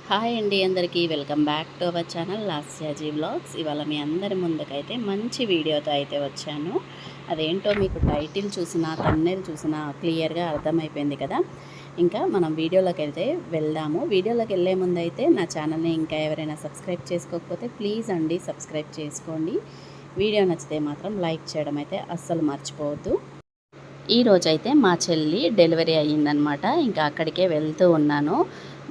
Hi అండి, అందరికీ welcome back to our channel Lasyaji vlogs. ఇవాళ మీ అందరి ముందుకైతే మంచి వీడియోతో అయితే వచ్చాను. అదేంటో మీకు టైటిల్ చూసినా థంబ్నెయిల్ చూసినా క్లియర్గా అర్థమైపోయింది కదా. ఇంకా మనం వీడియోలోకి అయితే వెళ్దాము. వీడియోలోకి వెళ్ళే ముందు అయితే నా ఛానల్ని ఇంకా ఎవరైనా సబ్స్క్రైబ్ చేసుకోకపోతే ప్లీజ్ అండి సబ్స్క్రైబ్ చేసుకోండి. వీడియో నచ్చితే మాత్రం లైక్ చేయడం అయితే అస్సలు మర్చిపోవద్దు. ఈరోజైతే మా చెల్లి డెలివరీ అయ్యిందనమాట. ఇంకా అక్కడికే వెళ్తూ ఉన్నాను.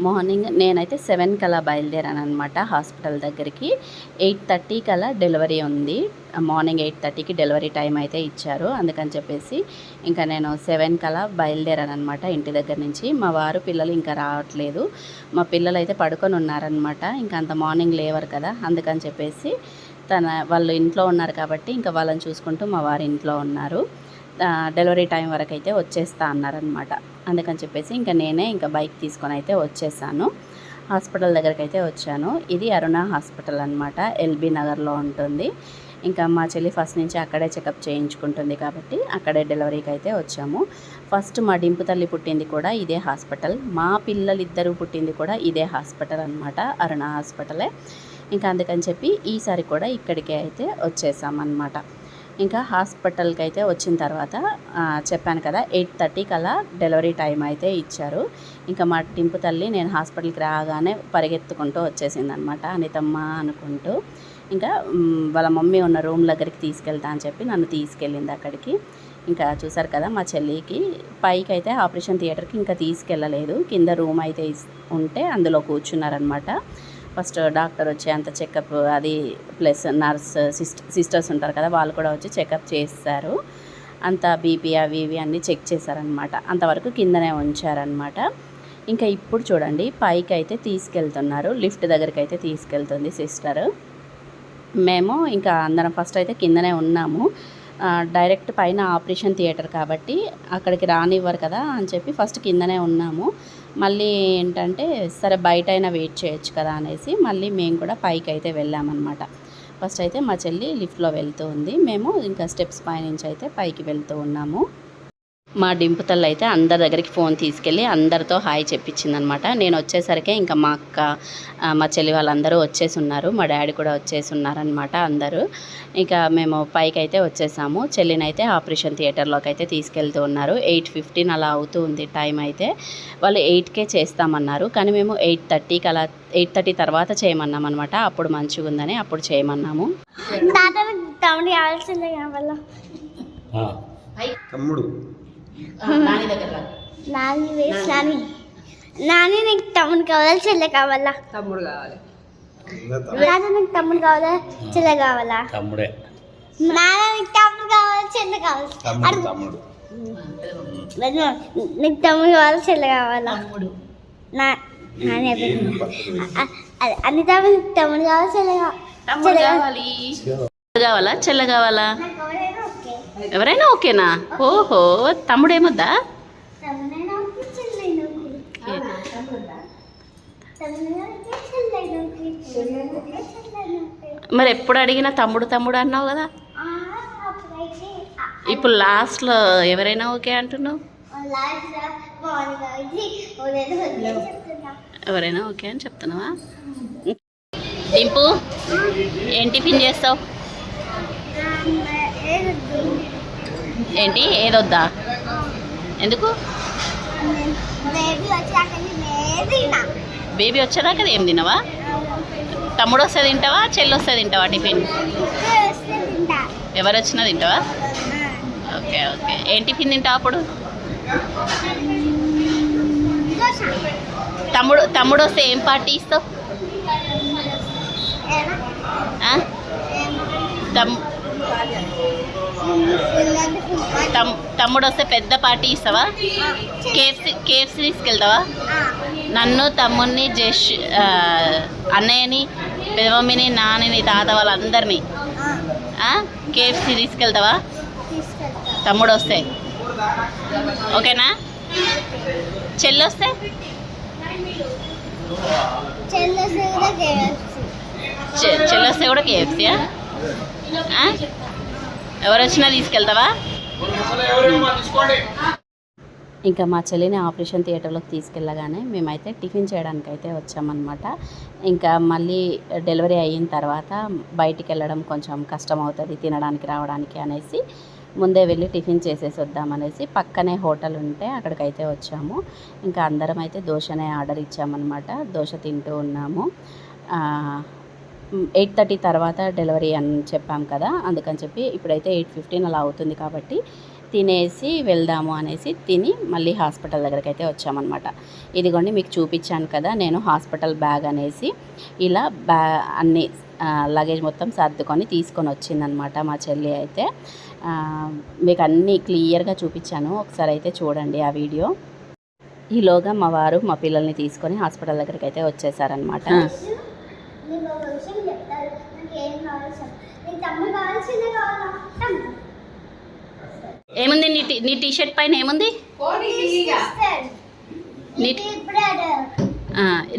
మార్నింగ్ నేనైతే 7 కల్లా బయలుదేరాను అనమాట హాస్పిటల్ దగ్గరికి. 8:30 కల్లా డెలివరీ ఉంది. మార్నింగ్ 8:30కి డెలివరీ టైం అయితే ఇచ్చారు. అందుకని చెప్పేసి ఇంకా నేను 7 కల్లా బయలుదేరాను అనమాట ఇంటి దగ్గర నుంచి. మా వారు పిల్లలు ఇంకా రావట్లేదు. మా పిల్లలు అయితే పడుకొని ఉన్నారనమాట. ఇంకా అంత మార్నింగ్ లేవరు కదా, అందుకని చెప్పేసి వాళ్ళు ఇంట్లో ఉన్నారు కాబట్టి ఇంకా వాళ్ళని చూసుకుంటూ మా వారు ఇంట్లో ఉన్నారు. డెలివరీ టైం వరకు అయితే వచ్చేస్తా అన్నారనమాట. అందుకని చెప్పేసి ఇంకా నేనే బైక్ తీసుకొని అయితే వచ్చేసాను. హాస్పిటల్ దగ్గరికి అయితే వచ్చాను. ఇది అరుణ హాస్పిటల్ అనమాట, ఎల్బీ నగర్లో ఉంటుంది. ఇంకా మా చెల్లి ఫస్ట్ నుంచి అక్కడే చెకప్ చేయించుకుంటుంది కాబట్టి అక్కడే డెలివరీకి అయితే వచ్చాము. ఫస్ట్ మా డింపు తల్లి పుట్టింది కూడా ఇదే హాస్పిటల్, మా పిల్లలిద్దరూ పుట్టింది కూడా ఇదే హాస్పిటల్ అనమాట, అరుణ హాస్పిటలే. ఇంకా అందుకని చెప్పి ఈసారి కూడా ఇక్కడికే అయితే వచ్చేసామన్నమాట. ఇంకా హాస్పిటల్కి అయితే వచ్చిన తర్వాత చెప్పాను కదా 8:30 కల్లా డెలివరీ టైం అయితే ఇచ్చారు. ఇంకా మా టింపు తల్లి నేను హాస్పిటల్కి రాగానే పరిగెత్తుకుంటూ వచ్చేసిందనమాట, అనితమ్మ అనుకుంటూ. ఇంకా వాళ్ళ మమ్మీ ఉన్న రూమ్ దగ్గరికి తీసుకెళ్తా అని చెప్పి నన్ను తీసుకెళ్ళింది అక్కడికి. ఇంకా చూసారు కదా మా చెల్లికి పైకి అయితే ఆపరేషన్ థియేటర్కి ఇంకా తీసుకెళ్ళలేదు. కింద రూమ్ అయితే ఉంటే అందులో కూర్చున్నారనమాట. ఫస్ట్ డాక్టర్ వచ్చి అంత చెకప్ అది ప్లస్ నర్స్ సిస్టర్స్ ఉంటారు కదా, వాళ్ళు కూడా వచ్చి చెకప్ చేస్తారు. అంత బీపీ అవి ఇవి అన్నీ చెక్ చేశారనమాట. అంతవరకు కిందనే ఉంచారనమాట. ఇంకా ఇప్పుడు చూడండి పైకి అయితే తీసుకెళ్తున్నారు, లిఫ్ట్ దగ్గరికి అయితే తీసుకెళ్తుంది సిస్టర్. మేము ఇంకా అందరం ఫస్ట్ అయితే కిందనే ఉన్నాము. డైరెక్ట్ పైన ఆపరేషన్ థియేటర్ కాబట్టి అక్కడికి రానివ్వరు కదా అని చెప్పి ఫస్ట్ కిందనే ఉన్నాము. మళ్ళీ ఏంటంటే సరే బయట అయినా వెయిట్ చేయొచ్చు కదా అనేసి మళ్ళీ మేము కూడా పైకి అయితే వెళ్ళామన్నమాట. ఫస్ట్ అయితే మా చెల్లి లిఫ్ట్లో వెళ్తూ ఉంది, మేము ఇంకా స్టెప్స్ పైనుంచి అయితే పైకి వెళ్తూ ఉన్నాము. మా డింపు తల్లి అయితే అందరి దగ్గరికి ఫోన్ తీసుకెళ్ళి అందరితో హాయ్ చెప్పించిందనమాట. నేను వచ్చేసరికి ఇంకా మా అక్క మా చెల్లి వాళ్ళందరూ వచ్చేసి ఉన్నారు, మా డాడీ కూడా వచ్చేసి ఉన్నారనమాట అందరూ. ఇంకా మేము పైకి అయితే వచ్చేసాము. చెల్లినైతే ఆపరేషన్ థియేటర్లోకి అయితే తీసుకెళ్తూ ఉన్నారు. 8:15 అలా అవుతూ ఉంది టైం అయితే. వాళ్ళు 8కే చేస్తామన్నారు కానీ మేము 8:30కి అలా 8:30 తర్వాత చేయమన్నాం అనమాట. అప్పుడు మంచిగా ఉందని అప్పుడు చేయమన్నాము. నాని నీకు తమ్ముడు కావాలా చెల్లె కావాలా? తమ్ముడు కావాలి. నీకు తమ్ముడు కావాలా చెల్లె కావాలా? తమ్ముడే. నీకు తమ్ముడు కావాలా చెల్లె కావాలా? తమ్ముడు. నీకు తమ్ముడు కావాలా చెల్లె కావాలా? తమ్ముడు. అన్ని తమ్ముడు కావాలా చెల్లె కావాలా చెల్లె కావాలా? ఎవరైనా ఓకేనా? ఓహో, తమ్ముడేమొద్దా? మరి ఎప్పుడు అడిగినా తమ్ముడు తమ్ముడు అన్నావు కదా, ఇప్పుడు లాస్ట్లో ఎవరైనా ఓకే అంటున్నావు? ఎవరైనా ఓకే అని చెప్తున్నావా? డింపు ఏం టిఫిన్ చేస్తావు? ఏంటి ఏదొద్దా? ఎందుకు? బేబీ వచ్చేదాకా ఏం తినవా? తమ్ముడు వస్తే తింటావా చెల్లి వస్తే తింటావా టిఫిన్? ఎవరు వచ్చినా తింటావా? Okay okay. ఏం టిఫిన్ తింటావు అప్పుడు? తమ్ముడు వస్తే ఏం పార్టీ ఇస్తావు? తమ్ముడు వస్తే పెద్ద పార్టీ ఇస్తావా? కేఎఫ్సీ తీసుకెళ్తావా? నన్ను తమ్ముడిని అన్నయ్యని పెదమమ్మని నాన్నని తాత వాళ్ళందరినీ కేఎఫ్సీ తీసుకెళ్తావా తమ్ముడు వస్తే? ఓకేనా? చెల్లి వస్తే? చెల్లి వస్తే కూడా కేఎఫ్సీయా? ఎవరు వచ్చినా తీసుకెళ్తావా? ఇంకా మా చెల్లిని ఆపరేషన్ థియేటర్లోకి తీసుకెళ్ళగానే మేమైతే టిఫిన్ చేయడానికి అయితే వచ్చామన్నమాట. ఇంకా మళ్ళీ డెలివరీ అయిన తర్వాత బయటికి వెళ్ళడం కొంచెం కష్టం అవుతుంది తినడానికి రావడానికి అనేసి ముందే వెళ్ళి టిఫిన్ చేసేసి వద్దామనేసి పక్కనే హోటల్ ఉంటే అక్కడికైతే వచ్చాము. ఇంకా అందరం అయితే దోశనే ఆర్డర్ ఇచ్చామన్నమాట. దోశ తింటూ ఉన్నాము. 8:30 తర్వాత డెలివరీ అని చెప్పాం కదా, అందుకని చెప్పి ఇప్పుడైతే 8:15 అలా అవుతుంది కాబట్టి తినేసి వెళ్దాము అనేసి తిని మళ్ళీ హాస్పిటల్ దగ్గరికి అయితే వచ్చామన్నమాట. ఇదిగోండి మీకు చూపించాను కదా నేను హాస్పిటల్ బ్యాగ్ అనేసి, ఇలా అన్ని లగేజ్ మొత్తం సర్దుకొని తీసుకొని వచ్చిందనమాట మా చెల్లి అయితే. మీకు అన్నీ క్లియర్గా చూపించాను, ఒకసారి అయితే చూడండి ఆ వీడియో. ఈలోగా మా వారు మా పిల్లల్ని తీసుకొని హాస్పిటల్ దగ్గరికి అయితే వచ్చేసారనమాట. ఏముంది నీ టీషర్ట్ పైన ఏముంది?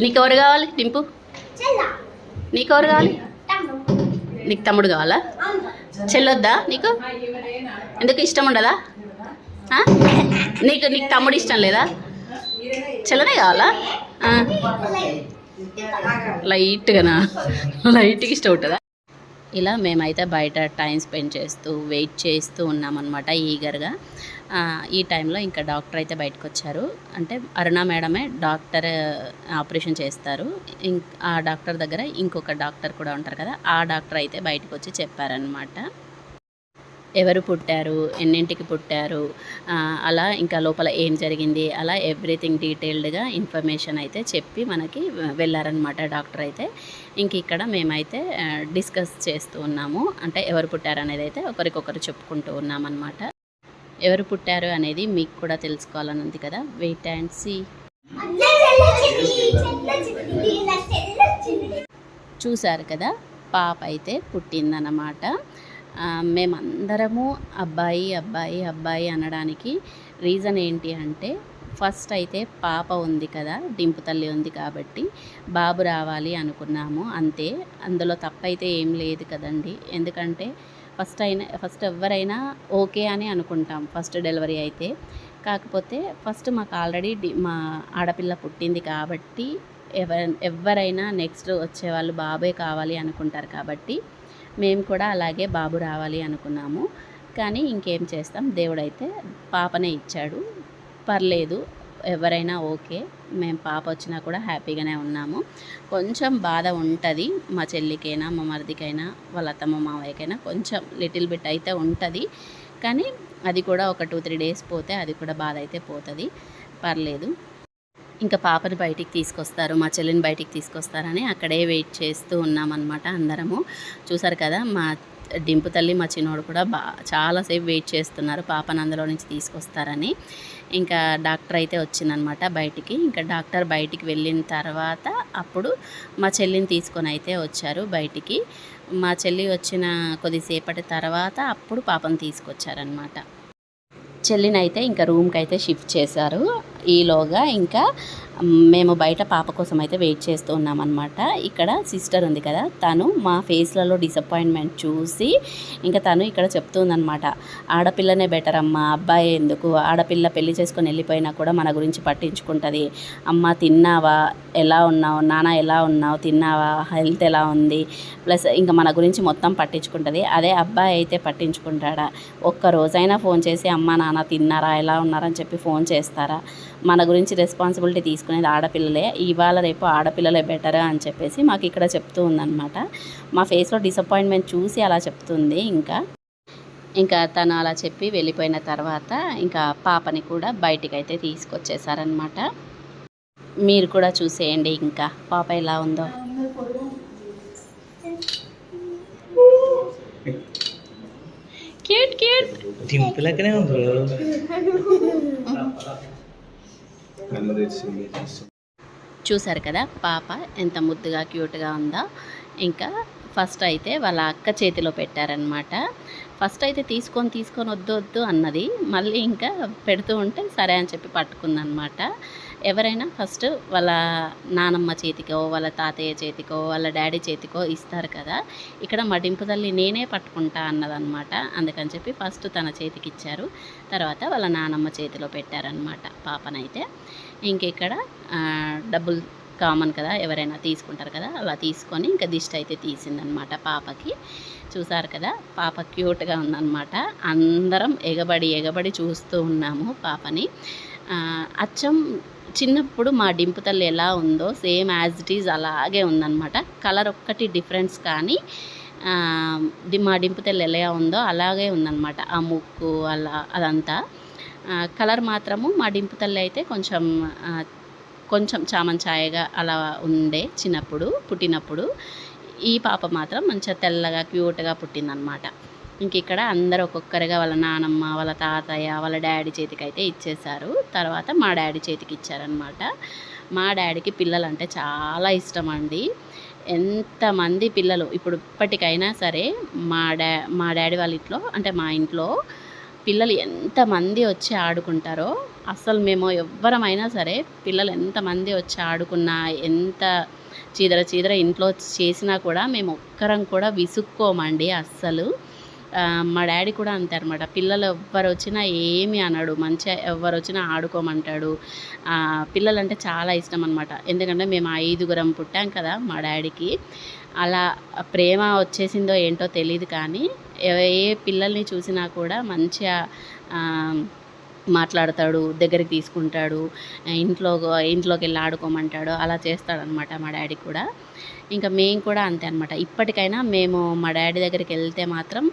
నీకు ఎవరు కావాలి డింపు? నీకు ఎవరు కావాలి? నీకు తమ్ముడు కావాలా? చెల్లొద్దా నీకు? ఎందుకు ఇష్టం ఉండదా? నీకు తమ్ముడు ఇష్టం లేదా? చెల్లనే కావాలా? లైట్గా ఇష్టం ఉంటుందా? ఇలా మేమైతే బయట టైం స్పెండ్ చేస్తూ వెయిట్ చేస్తూ ఉన్నామన్నమాట ఈగర్గా. ఈ టైంలో ఇంకా డాక్టర్ అయితే బయటకు వచ్చారు. అంటే అరుణ మేడమే డాక్టర్ ఆపరేషన్ చేస్తారు. ఆ డాక్టర్ దగ్గర ఇంకొక డాక్టర్ కూడా ఉంటారు కదా, ఆ డాక్టర్ అయితే బయటకు వచ్చి చెప్పారనమాట ఎవరు పుట్టారు, ఎన్నింటికి పుట్టారు, అలా ఇంకా లోపల ఏం జరిగింది, అలా ఎవ్రీథింగ్ డీటెయిల్డ్గా ఇన్ఫర్మేషన్ అయితే చెప్పి మనకి వెళ్ళారనమాట డాక్టర్ అయితే. ఇంక ఇక్కడ మేమైతే డిస్కస్ చేస్తూ ఉన్నాము. అంటే ఎవరు పుట్టారు అనేది అయితే ఒకరికొకరు చెప్పుకుంటూ ఉన్నామన్నమాట. ఎవరు పుట్టారు అనేది మీకు కూడా తెలుసుకోవాలని ఉంది కదా, వెయిట్ అండ్ సీ. చూశారు కదా, పాప అయితే పుట్టిందన్నమాట. మేమందరము అబ్బాయి అబ్బాయి అబ్బాయి అనడానికి రీజన్ ఏంటి అంటే, ఫస్ట్ అయితే పాప ఉంది కదా, డింపు తల్లి ఉంది కాబట్టి బాబు రావాలి అంతే. అందులో తప్పైతే ఏం లేదు కదండి. ఎందుకంటే ఫస్ట్ ఎవరైనా ఓకే అని అనుకుంటాం ఫస్ట్ డెలివరీ అయితే. కాకపోతే ఫస్ట్ మాకు ఆల్రెడీ మా ఆడపిల్ల పుట్టింది కాబట్టి ఎవరైనా నెక్స్ట్ వచ్చేవాళ్ళు బాబే కావాలి అనుకుంటారు కాబట్టి మేము కూడా అలాగే బాబు రావాలి అనుకున్నాము. కానీ ఇంకేం చేస్తాం, దేవుడైతే పాపనే ఇచ్చాడు. పర్లేదు, ఎవరైనా ఓకే. మేము పాప వచ్చినా కూడా హ్యాపీగానే ఉన్నాము. కొంచెం బాధ ఉంటుంది మా చెల్లికైనా మా మరిదికైనా వాళ్ళ అత్తమ్మ మావయ్యకైనా కొంచెం లిటిల్ బిట్ అయితే ఉంటుంది. కానీ అది కూడా ఒక 2-3 డేస్ పోతే అది కూడా బాధ అయితే పోతుంది, పర్లేదు. ఇంకా పాపని బయటికి తీసుకొస్తారు, మా చెల్లిని బయటికి తీసుకొస్తారని అక్కడే వెయిట్ చేస్తూ ఉన్నామన్నమాట అందరము. చూసారు కదా, మా డింపు తల్లి మా చిన్నోడు కూడా చాలాసేపు వెయిట్ చేస్తున్నారు పాపను అందులో నుంచి తీసుకొస్తారని. ఇంకా డాక్టర్ అయితే వచ్చిందనమాట బయటికి. ఇంకా డాక్టర్ బయటికి వెళ్ళిన తర్వాత అప్పుడు మా చెల్లిని తీసుకొని అయితే వచ్చారు బయటికి. మా చెల్లి వచ్చిన కొద్దిసేపటి తర్వాత అప్పుడు పాపను తీసుకొచ్చారనమాట. చెల్లిని అయితే ఇంకా రూమ్కి అయితే షిఫ్ట్ చేశారు. ఈలోగా ఇంకా మేము బయట పాప కోసం అయితే వెయిట్ చేస్తూ ఉన్నామన్నమాట. ఇక్కడ సిస్టర్ ఉంది కదా, తను మా ఫేస్లలో డిసప్పాయింట్మెంట్ చూసి ఇంకా తను ఇక్కడ చెప్తుందనమాట, ఆడపిల్లనే బెటర్ అమ్మ, అబ్బాయి ఎందుకు, ఆడపిల్ల పెళ్లి చేసుకొని వెళ్ళిపోయినా కూడా మన గురించి పట్టించుకుంటుంది. అమ్మ తిన్నావా, ఎలా ఉన్నావు, నాన్న ఎలా ఉన్నావు, తిన్నావా, హెల్త్ ఎలా ఉంది, ప్లస్ ఇంకా మన గురించి మొత్తం పట్టించుకుంటుంది. అదే అబ్బాయి అయితే పట్టించుకుంటాడా? ఒక్క రోజైనా ఫోన్ చేసి అమ్మ నాన్న తిన్నారా, ఎలా ఉన్నారని చెప్పి ఫోన్ చేస్తారా? మన గురించి రెస్పాన్సిబిలిటీ తీసుకునేది ఆడపిల్లలే, ఇవాళ రేపు ఆడపిల్లలే బెటర్ అని చెప్పేసి మాకు ఇక్కడ చెప్తూ ఉందన్నమాట. మా ఫేస్లో డిసప్పాయింట్మెంట్ చూసి అలా చెప్తుంది. ఇంకా తను అలా చెప్పి వెళ్ళిపోయిన తర్వాత ఇంకా పాపని కూడా బయటికి అయితే తీసుకొచ్చేసారనమాట. మీరు కూడా చూసేయండి ఇంకా పాప ఎలా ఉందో. క్యూట్ క్యూట్ డింపులకనే ఉంది. చూసారు కదా పాప ఎంత ముద్దుగా క్యూట్గా ఉందో. ఇంకా ఫస్ట్ అయితే వాళ్ళ అక్క చేతిలో పెట్టారనమాట. ఫస్ట్ అయితే తీసుకొని వద్దు అన్నది. మళ్ళీ ఇంకా పెడుతూ ఉంటే సరే అని చెప్పి పట్టుకుందనమాట. ఎవరైనా ఫస్ట్ వాళ్ళ నానమ్మ చేతికో వాళ్ళ తాతయ్య చేతికో వాళ్ళ డాడీ చేతికో ఇస్తారు కదా. ఇక్కడ మా డింపు తల్లి నేనే పట్టుకుంటా అన్నదనమాట. అందుకని చెప్పి ఫస్ట్ తన చేతికి ఇచ్చారు, తర్వాత వాళ్ళ నానమ్మ చేతిలో పెట్టారనమాట పాపనైతే. ఇంక ఇక్కడ డబ్బులు కామన్ కదా, ఎవరైనా తీసుకుంటారు కదా, అలా తీసుకొని ఇంకా దిష్టి అయితే తీసిందనమాట పాపకి. చూసారు కదా, పాప క్యూట్గా ఉందన్నమాట. అందరం ఎగబడి చూస్తూ ఉన్నాము పాపని. అచ్చం చిన్నప్పుడు మా డింపు తల్లి ఎలా ఉందో సేమ్ యాజ్ ఇట్ ఈజ్ అలాగే ఉందన్నమాట. కలర్ ఒక్కటి డిఫరెన్స్ కానీ మా డింపు తల్లి ఎలా ఉందో అలాగే ఉందన్నమాట. ఆ ముక్కు అలా అదంతా కలర్ మాత్రము మా డింపు తల్లి అయితే కొంచెం చామంచాయగా అలా ఉండే చిన్నప్పుడు పుట్టినప్పుడు. ఈ పాప మాత్రం మంచిగా తెల్లగా క్యూట్గా పుట్టిందనమాట. ఇంక ఇక్కడ అందరూ ఒక్కొక్కరిగా వాళ్ళ నానమ్మ, వాళ్ళ తాతయ్య, వాళ్ళ డాడీ చేతికి అయితే ఇచ్చేశారు. తర్వాత మా డాడీ చేతికి ఇచ్చారనమాట. మా డాడీకి పిల్లలు అంటే చాలా ఇష్టం అండి. ఎంతమంది పిల్లలు ఇప్పటికైనా సరే మా డాడీ వాళ్ళ ఇంట్లో అంటే మా ఇంట్లో పిల్లలు ఎంతమంది వచ్చి ఆడుకుంటారో, అసలు మేము ఎవ్వరమైనా సరే పిల్లలు ఎంతమంది వచ్చి ఆడుకున్నా, ఎంత చీదర ఇంట్లో చేసినా కూడా మేము ఒక్కరం కూడా విసుక్కోమండి అస్సలు. మా డాడీ కూడా అంతే అనమాట. పిల్లలు ఎవ్వరు వచ్చినా ఏమీ అనడు, మంచిగా ఎవరు వచ్చినా ఆడుకోమంటాడు. పిల్లలంటే చాలా ఇష్టం అనమాట. ఎందుకంటే మేము 5గురం పుట్టాం కదా మా డాడీకి. అలా ప్రేమ వచ్చేసిందో ఏంటో తెలియదు కానీ ఏ పిల్లల్ని చూసినా కూడా మంచిగా మాట్లాడతాడు, దగ్గరికి తీసుకుంటాడు, ఇంట్లోకి వెళ్ళి ఆడుకోమంటాడు, అలా చేస్తాడనమాట మా డాడీ కూడా. ఇంకా మేము కూడా అంతే అనమాట. ఇప్పటికైనా మేము మా డాడీ దగ్గరికి వెళ్తే మాత్రం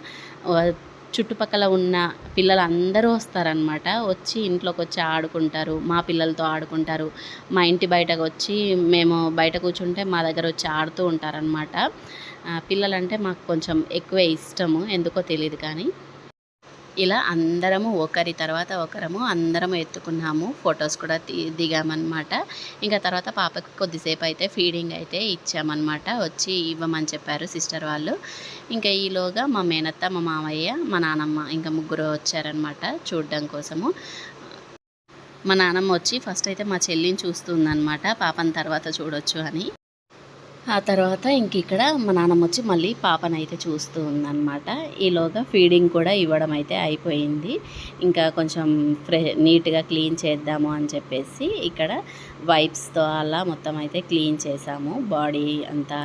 చుట్టుపక్కల ఉన్న పిల్లలందరూ వస్తారనమాట. వచ్చి ఇంట్లోకి వచ్చి ఆడుకుంటారు, మా పిల్లలతో ఆడుకుంటారు. మా ఇంటి బయటకు వచ్చి మేము బయట కూర్చుంటే మా దగ్గర వచ్చి ఆడుతూ ఉంటారనమాట. పిల్లలంటే మాకు కొంచెం ఎక్కువే ఇష్టము, ఎందుకో తెలియదు కానీ. ఇలా అందరము ఒకరి తర్వాత ఒకరము అందరము ఎత్తుకున్నాము, ఫొటోస్ కూడా దిగామన్నమాట. ఇంకా తర్వాత పాపకి కొద్దిసేపు అయితే ఫీడింగ్ అయితే ఇచ్చామన్నమాట. వచ్చి ఇవ్వమని చెప్పారు సిస్టర్ వాళ్ళు. ఇంకా ఈలోగా మా మేనత్త, మా మామయ్య, మా నానమ్మ ఇంకా ముగ్గురు వచ్చారనమాట చూడడం కోసము. మా నానమ్మ వచ్చి ఫస్ట్ అయితే మా చెల్లిని చూస్తుందన్నమాట, పాపని తర్వాత చూడొచ్చు అని. ఆ తర్వాత ఇంక ఇక్కడ మా నాన్నమ్మ వచ్చి మళ్ళీ పాపనైతే చూస్తూ ఉందన్నమాట. ఈలోగా ఫీడింగ్ కూడా ఇవ్వడం అయితే అయిపోయింది. ఇంకా కొంచెం నీట్గా క్లీన్ చేద్దాము అని చెప్పేసి ఇక్కడ వైప్స్తో అలా మొత్తం అయితే క్లీన్ చేసాము. బాడీ అంతా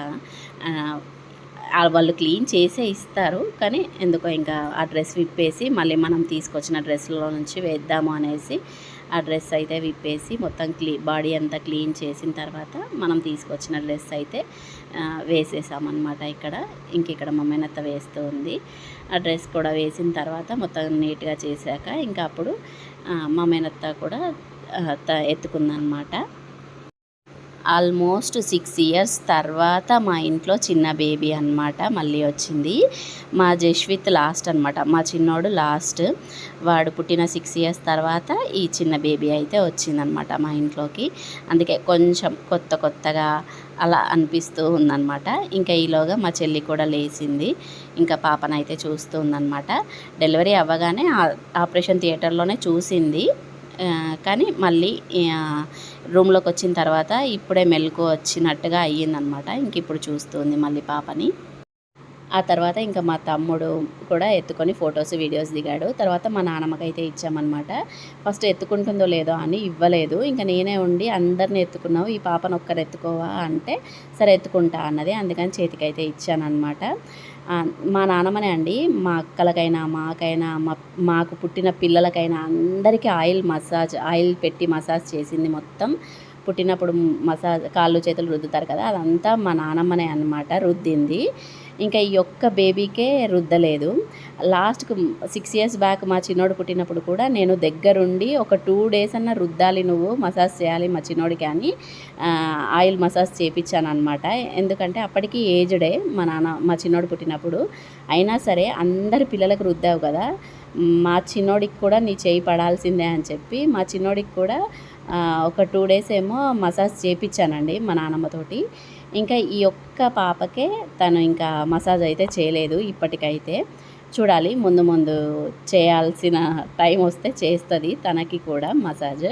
వాళ్ళు క్లీన్ చేసే ఇస్తారు, కానీ ఎందుకో ఇంకా ఆ డ్రెస్ విప్పేసి మళ్ళీ మనం తీసుకొచ్చిన డ్రెస్లో నుంచి వేద్దాము అనేసి ఆ డ్రెస్ అయితే విప్పేసి మొత్తం బాడీ అంతా క్లీన్ చేసిన తర్వాత మనం తీసుకొచ్చిన డ్రెస్ అయితే వేసేసామన్నమాట. ఇక్కడ మా మేనత్త వేస్తూ ఉంది. ఆ డ్రెస్ కూడా వేసిన తర్వాత మొత్తం నీట్గా చేశాక ఇంకా అప్పుడు మా మేనత్త కూడా ఎత్తుకుందనమాట. ఆల్మోస్ట్ 6 years తర్వాత మా ఇంట్లో చిన్న బేబీ అన్నమాట మళ్ళీ వచ్చింది. మా జశ్విత్ లాస్ట్ అనమాట, మా చిన్నోడు లాస్ట్. వాడు పుట్టిన 6 years తర్వాత ఈ చిన్న బేబీ అయితే వచ్చిందనమాట మా ఇంట్లోకి. అందుకే కొంచెం కొత్తగా అలా అనిపిస్తూ ఉందన్నమాట. ఇంకా ఈలోగా మా చెల్లి కూడా లేచింది, ఇంకా పాపనైతే చూస్తూ ఉందన్నమాట. డెలివరీ అవ్వగానే ఆపరేషన్ థియేటర్లోనే చూసింది, కానీ మళ్ళీ రూమ్లోకి వచ్చిన తర్వాత ఇప్పుడే మెలకు వచ్చినట్టుగా అయ్యిందనమాట. ఇంక ఇప్పుడు చూస్తుంది మళ్ళీ పాపని. ఆ తర్వాత ఇంకా మా తమ్ముడు కూడా ఎత్తుకొని ఫొటోస్ వీడియోస్ దిగాడు. తర్వాత మా నాన్నమ్మకైతే ఇచ్చామన్నమాట. ఫస్ట్ ఎత్తుకుంటుందో లేదో అని ఇవ్వలేదు, ఇంకా నేనే ఉండి అందరిని ఎత్తుకున్నావు, ఈ పాపను ఒక్కరు ఎత్తుకోవా అంటే సరే ఎత్తుకుంటా అన్నది, అందుకని చేతికైతే ఇచ్చానమాట. మా నాన్నమ్మనే అండి మా అక్కలకైనా మాకైనా మాకు పుట్టిన పిల్లలకైనా అందరికీ ఆయిల్ పెట్టి మసాజ్ చేసింది. మొత్తం పుట్టినప్పుడు మసాజ్ కాళ్ళు చేతులు రుద్దుతారు కదా, అదంతా మా నాన్నమ్మనే అన్నమాట రుద్దింది. ఇంకా ఈ ఒక్క బేబీకే రుద్దలేదు. లాస్ట్కు 6 years బ్యాక్ మా చిన్నోడు పుట్టినప్పుడు కూడా నేను దగ్గరుండి ఒక 2 days అన్న రుద్దాలి, నువ్వు మసాజ్ చేయాలి మా చిన్నోడికి అని ఆయిల్ మసాజ్ చేయించాను అనమాట. ఎందుకంటే అప్పటికి ఏజ్డే మా చిన్నోడు పుట్టినప్పుడు. అయినా సరే అందరి పిల్లలకు రుద్దావు కదా, మా చిన్నోడికి కూడా నీ చేయి పడాల్సిందే అని చెప్పి మా చిన్నోడికి కూడా ఒక 2 days ఏమో మసాజ్ చేయించానండి మా నాన్నమ్మతోటి. ఇంకా ఈ ఒక్క పాపకే తను ఇంకా మసాజ్ అయితే చేయలేదు ఇప్పటికైతే. చూడాలి ముందు చేయాల్సిన టైం వస్తే చేస్తుంది తనకి కూడా మసాజ్.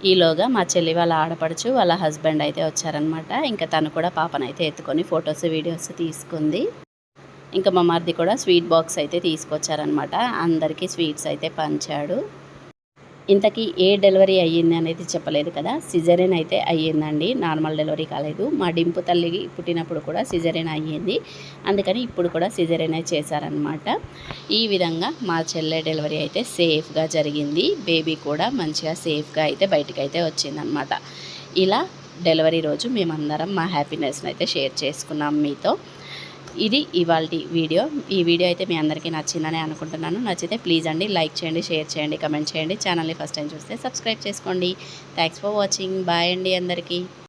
ఈలోగా మా చెల్లి వాళ్ళ ఆడపడుచు వాళ్ళ హస్బెండ్ అయితే వచ్చారనమాట. ఇంకా తను కూడా పాపనైతే ఎత్తుకొని ఫొటోస్ వీడియోస్ తీసుకుంది. ఇంకా మా మరిది కూడా స్వీట్ బాక్స్ అయితే తీసుకొచ్చారనమాట. అందరికీ స్వీట్స్ అయితే పంచాడు. ఇంతకీ ఏ డెలివరీ అయ్యింది అనేది చెప్పలేదు కదా. సిజరేన్ అయితే అయ్యిందండి, నార్మల్ డెలివరీ కాలేదు. మా డింపు తల్లికి పుట్టినప్పుడు కూడా సిజరేన్ అయ్యింది, అందుకని ఇప్పుడు కూడా సిజరేన్ చేశారనమాట. ఈ విధంగా మా చెల్లె డెలివరీ అయితే సేఫ్గా జరిగింది. బేబీ కూడా మంచిగా సేఫ్గా అయితే బయటకు అయితే వచ్చిందనమాట. ఇలా డెలివరీ రోజు మేమందరం మా హ్యాపీనెస్ని అయితే షేర్ చేసుకున్నాం మీతో. ఇది ఇవాల్టి వీడియో. ఈ వీడియో అయితే మీ అందరికీ నచ్చిందని అనుకుంటున్నాను. నచ్చితే ప్లీజ్ అండి లైక్ చేయండి, షేర్ చేయండి, కమెంట్ చేయండి. ఛానల్ని ఫస్ట్ టైం చూస్తే సబ్స్క్రైబ్ చేసుకోండి. Thanks for watching. బాయ్ అండి అందరికీ.